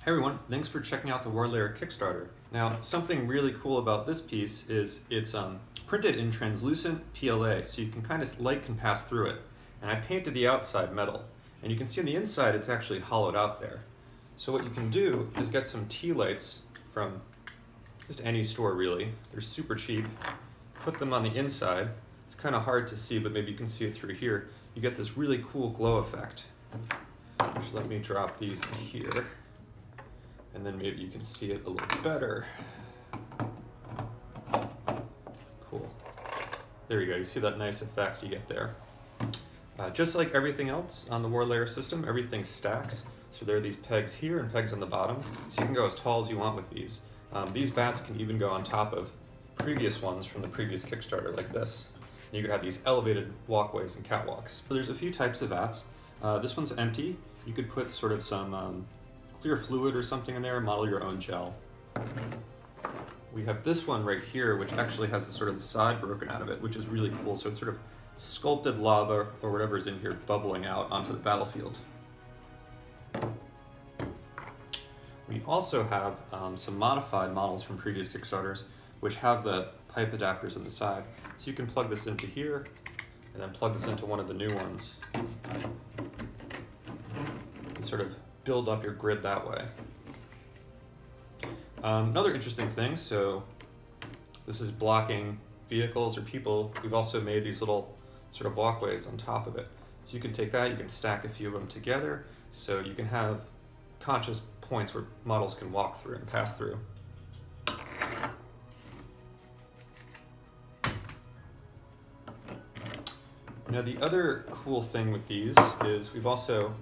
Hey everyone, thanks for checking out the WarLayer Kickstarter. Now, something really cool about this piece is it's printed in translucent PLA, so you can light can pass through it. And I painted the outside metal. And you can see on the inside it's actually hollowed out there. So what you can do is get some tea lights from just any store really. They're super cheap. Put them on the inside. It's kind of hard to see, but maybe you can see it through here. You get this really cool glow effect. Just let me drop these in here. And then maybe you can see it a little better. Cool. There you go, you see that nice effect you get there. Just like everything else on the WarLayer system, everything stacks. So there are these pegs here and pegs on the bottom. So you can go as tall as you want with these. These vats can even go on top of previous ones from the previous Kickstarter like this. And you could have these elevated walkways and catwalks. So there's a few types of vats. This one's empty. You could put sort of some clear fluid or something in there and model your own gel. We have this one right here, which actually has the sort of the side broken out of it, which is really cool. So it's sort of sculpted lava or whatever is in here bubbling out onto the battlefield. We also have some modified models from previous Kickstarters, which have the pipe adapters on the side. So you can plug this into here and then plug this into one of the new ones and sort of build up your grid that way. Another interesting thing, so this is blocking vehicles or people. We've also made these little sort of walkways on top of it. So you can take that, you can stack a few of them together, so you can have conscious points where models can walk through and pass through. Now the other cool thing with these is we've also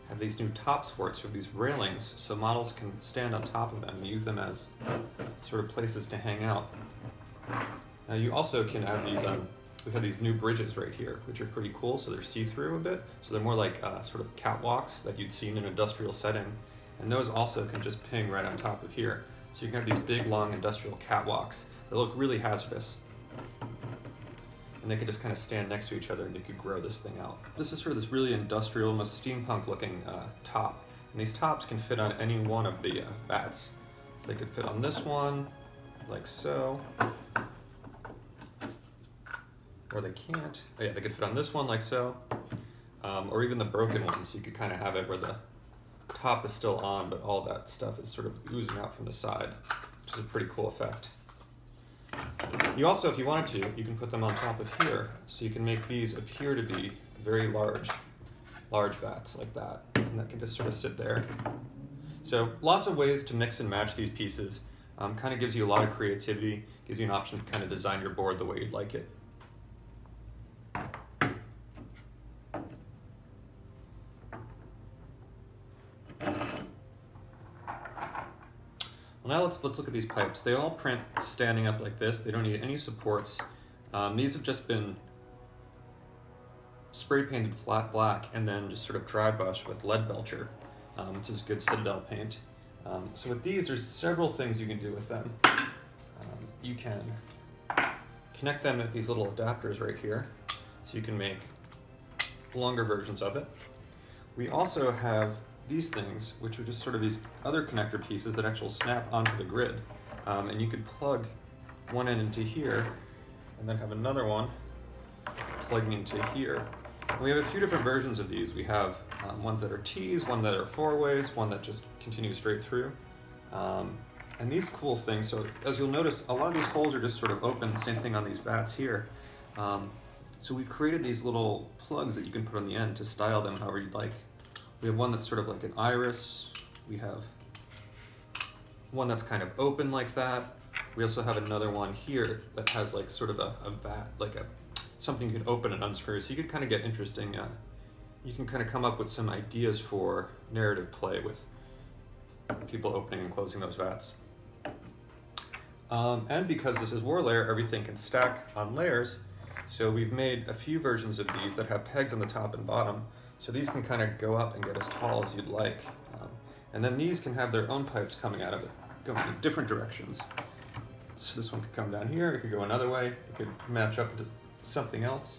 have these new top supports for these railings, so models can stand on top of them and use them as sort of places to hang out. Now you also can add these, we have these new bridges right here, which are pretty cool, so they're see-through a bit, so they're more like sort of catwalks that you'd see in an industrial setting, and those also can just ping right on top of here. So you can have these big, long industrial catwalks that look really hazardous. And they could just kind of stand next to each other and you could grow this thing out. This is sort of this really industrial, almost steampunk looking top. And these tops can fit on any one of the vats. So they could fit on this one, like so. Or they can't. Oh yeah, they could fit on this one like so. Or even the broken ones. You could kind of have it where the top is still on, but all that stuff is sort of oozing out from the side, which is a pretty cool effect. You also, if you wanted to, you can put them on top of here, so you can make these appear to be very large vats like that, and that can just sort of sit there. So lots of ways to mix and match these pieces. Kind of gives you a lot of creativity, gives you an option to kind of design your board the way you'd like it. Now let's look at these pipes. They all print standing up like this. They don't need any supports. These have just been spray painted flat black and then just sort of dry brushed with lead belcher, which is good Citadel paint. So with these, there's several things you can do with them. You can connect them with these little adapters right here, so you can make longer versions of it. We also have these things, which are just sort of these other connector pieces that actually snap onto the grid. And you could plug one end into here and then have another one plugging into here. And we have a few different versions of these. We have ones that are T's, one that are four-ways, one that just continues straight through. And these cool things, so as you'll notice, a lot of these holes are just sort of open, same thing on these vats here. So we've created these little plugs that you can put on the end to style them however you'd like. We have one that's sort of like an iris. We have one that's kind of open like that. We also have another one here that has like sort of a vat, like something you can open and unscrew. So you could kind of get interesting, you can kind of come up with some ideas for narrative play with people opening and closing those vats. And because this is WarLayer, everything can stack on layers. So we've made a few versions of these that have pegs on the top and bottom. So these can kind of go up and get as tall as you'd like. And then these can have their own pipes coming out of it, going in different directions. So this one could come down here, it could go another way, it could match up into something else.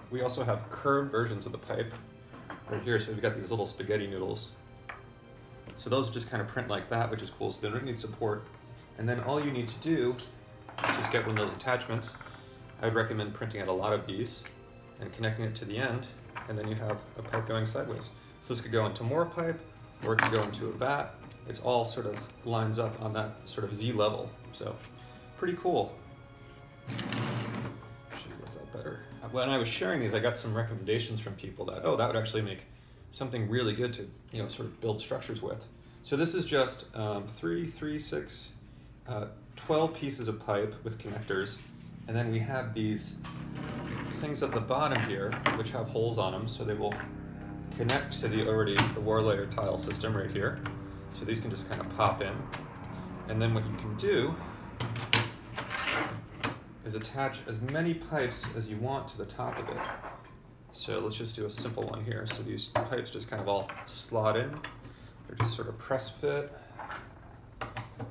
We also have curved versions of the pipe right here, so we've got these little spaghetti noodles. So those just kind of print like that, which is cool, so they don't need support. And then all you need to do is just get one of those attachments. I would recommend printing out a lot of these and connecting it to the end, and then you have a pipe going sideways. So this could go into more pipe, or it could go into a vat. It's all sort of lines up on that sort of Z level. So pretty cool. Should have guessed that better. When I was sharing these, I got some recommendations from people that, oh, that would actually make something really good to, you know, sort of build structures with. So this is just 12 pieces of pipe with connectors. And then we have these things at the bottom here, which have holes on them, so they will connect to the WarLayer tile system right here. So these can just kind of pop in. And then what you can do is attach as many pipes as you want to the top of it. So let's just do a simple one here. So these pipes just kind of all slot in. They're just sort of press fit.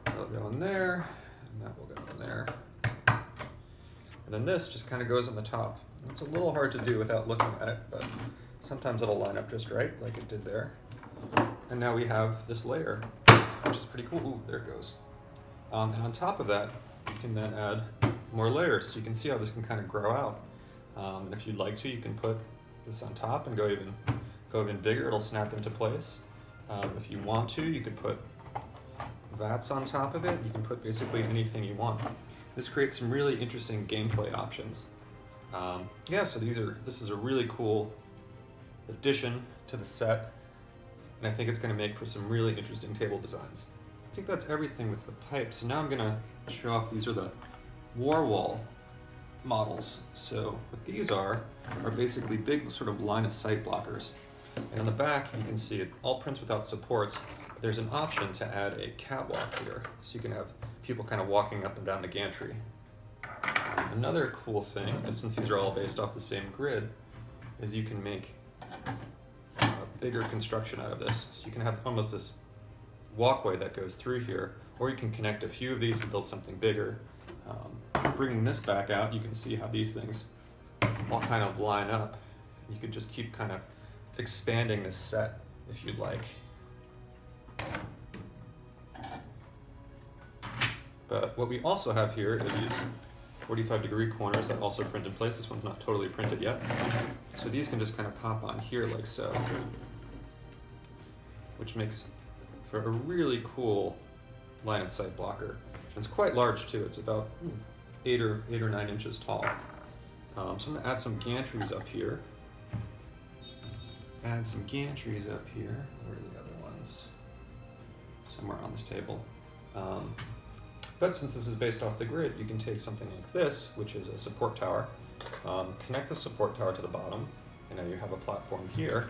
That'll go in there, and that will go in there. And then this just kind of goes on the top. It's a little hard to do without looking at it, but sometimes it'll line up just right, like it did there. And now we have this layer, which is pretty cool. Ooh, there it goes. And on top of that, you can then add more layers. So you can see how this can kind of grow out. And if you'd like to, you can put this on top and go even bigger. It'll snap into place. If you want to, you could put vats on top of it. You can put basically anything you want. This creates some really interesting gameplay options. Yeah, so this is a really cool addition to the set, and I think it's going to make for some really interesting table designs. I think that's everything with the pipes. So now I'm going to show off, these are the war wall models. So what these are basically big sort of line of sight blockers. And on the back, you can see it all prints without supports. But there's an option to add a catwalk here, so you can have people kind of walking up and down the gantry. Another cool thing, since these are all based off the same grid, is you can make a bigger construction out of this. So you can have almost this walkway that goes through here, or you can connect a few of these and build something bigger. Bringing this back out, you can see how these things all kind of line up. You could just keep kind of expanding this set if you'd like. But what we also have here are these 45-degree corners that also print in place. This one's not totally printed yet. So these can just kind of pop on here like so, which makes for a really cool line of sight blocker. And it's quite large too. It's about 8 or 9 inches tall. So I'm going to add some gantries up here. Where are the other ones? Somewhere on this table. But since this is based off the grid, you can take something like this, which is a support tower, connect the support tower to the bottom, and now you have a platform here,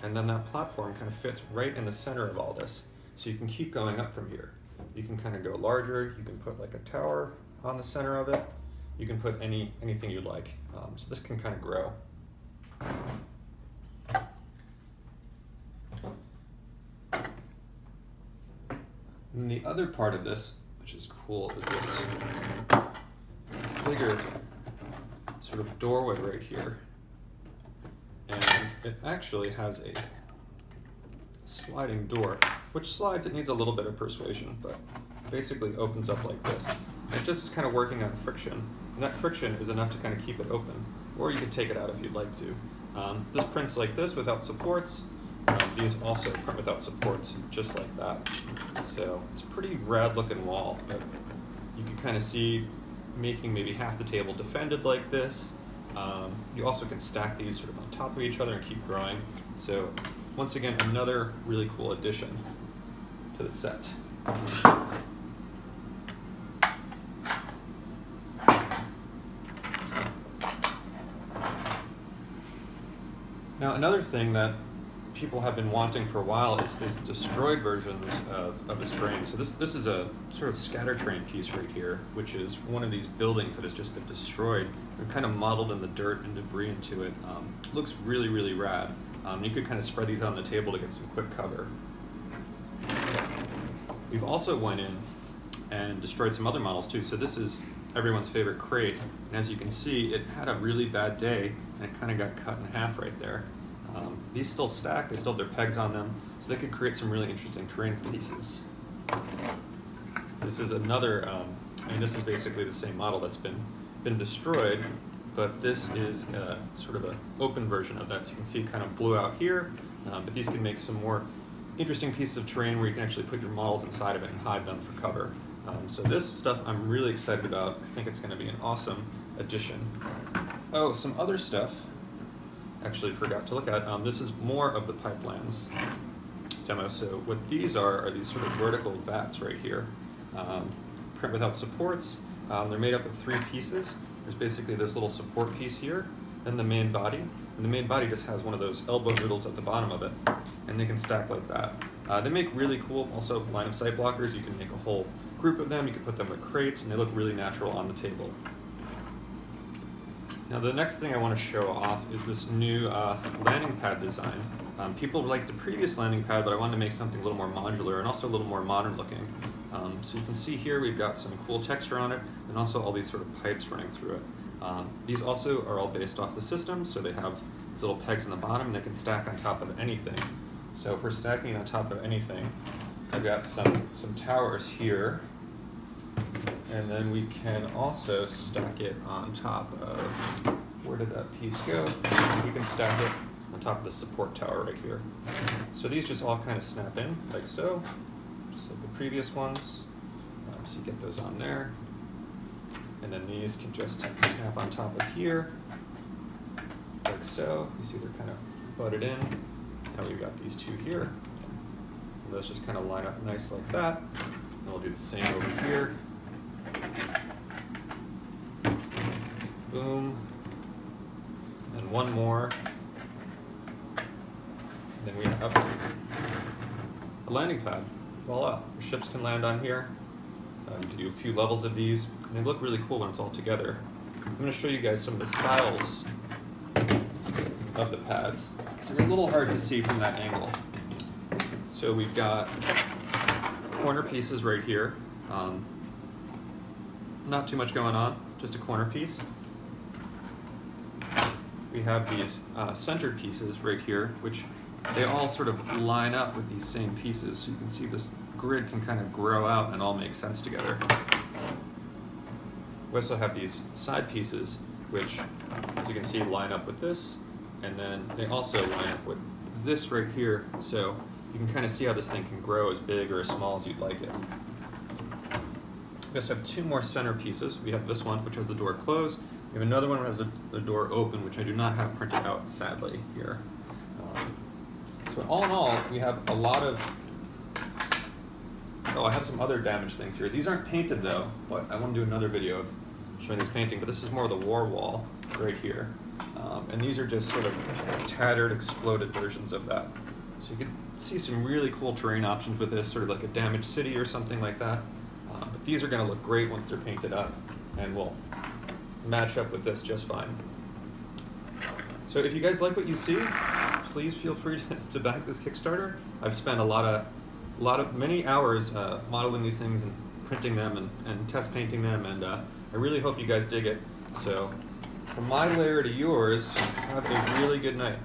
and then that platform kind of fits right in the center of all this. So you can keep going up from here. You can kind of go larger, you can put like a tower on the center of it, you can put anything you'd like. So this can kind of grow. And the other part of this, which is cool, is this bigger sort of doorway right here. And it actually has a sliding door, which slides, it needs a little bit of persuasion, but basically opens up like this. And it just is kind of working on friction, and that friction is enough to kind of keep it open, or you can take it out if you'd like to. This prints like this without supports. These also print without supports, just like that. So it's a pretty rad looking wall, but you can kind of see making maybe half the table defended like this. You also can stack these sort of on top of each other and keep growing. So once again, another really cool addition to the set. Now another thing that people have been wanting for a while is destroyed versions of this terrain. So this is a sort of scatter terrain piece right here, which is one of these buildings that has just been destroyed. They're kind of modeled in the dirt and debris into it. Looks really, really rad. You could kind of spread these on the table to get some quick cover. We've also went in and destroyed some other models too. So this is everyone's favorite crate. And as you can see, it had a really bad day and it kind of got cut in half right there. These still stack, they still have their pegs on them, so they could create some really interesting terrain pieces. This is another, this is basically the same model that's been destroyed, but this is sort of an open version of that. So you can see it kind of blew out here, but these can make some more interesting pieces of terrain where you can actually put your models inside of it and hide them for cover. So this stuff I'm really excited about. I think it's going to be an awesome addition. Oh, some other stuff. Actually forgot to look at. This is more of the Pipelands demo. So what these are these sort of vertical vats right here. Print without supports. They're made up of 3 pieces. There's basically this little support piece here, then the main body. And the main body just has one of those elbow noodles at the bottom of it, and they can stack like that. They make really cool, also line of sight blockers. You can make a whole group of them. You can put them in crates, and they look really natural on the table. Now the next thing I want to show off is this new landing pad design. People liked the previous landing pad, but I wanted to make something a little more modular and also a little more modern looking. So you can see here we've got some cool texture on it, and also all these sort of pipes running through it. These also are all based off the system, so they have these little pegs on the bottom, and they can stack on top of anything. So if we're stacking on top of anything, I've got some towers here, and then we can also stack it on top of, where did that piece go? We can stack it on top of the support tower right here. So these just all kind of snap in, like so, just like the previous ones. So you get those on there. And then these can just snap on top of here, like so. You see they're kind of butted in. Now we've got these 2 here. And those just kind of line up nice like that. And we'll do the same over here. Boom. And one more. And then we have a landing pad. Voila. Your ships can land on here. You can do a few levels of these, and they look really cool when it's all together. I'm going to show you guys some of the styles of the pads, because they're a little hard to see from that angle. So we've got corner pieces right here. Not too much going on, just a corner piece. We have these centered pieces right here, which they all sort of line up with these same pieces. So you can see this grid can kind of grow out and all make sense together. We also have these side pieces, which, as you can see, line up with this, and then they also line up with this right here. So you can kind of see how this thing can grow as big or as small as you'd like it. We also have 2 more center pieces. We have this one, which has the door closed. We have another one that has the door open, which I do not have printed out, sadly, here. So all in all, we have a lot of, oh, I have some other damaged things here. These aren't painted though, but I want to do another video of showing this painting, but this is more of the war wall right here. And these are just sort of tattered, exploded versions of that. So you can see some really cool terrain options with this, sort of like a damaged city or something like that. But these are going to look great once they're painted up, and will match up with this just fine. So if you guys like what you see, please feel free to back this Kickstarter. I've spent many hours modeling these things and printing them and test painting them, and I really hope you guys dig it. So from my layer to yours, have a really good night.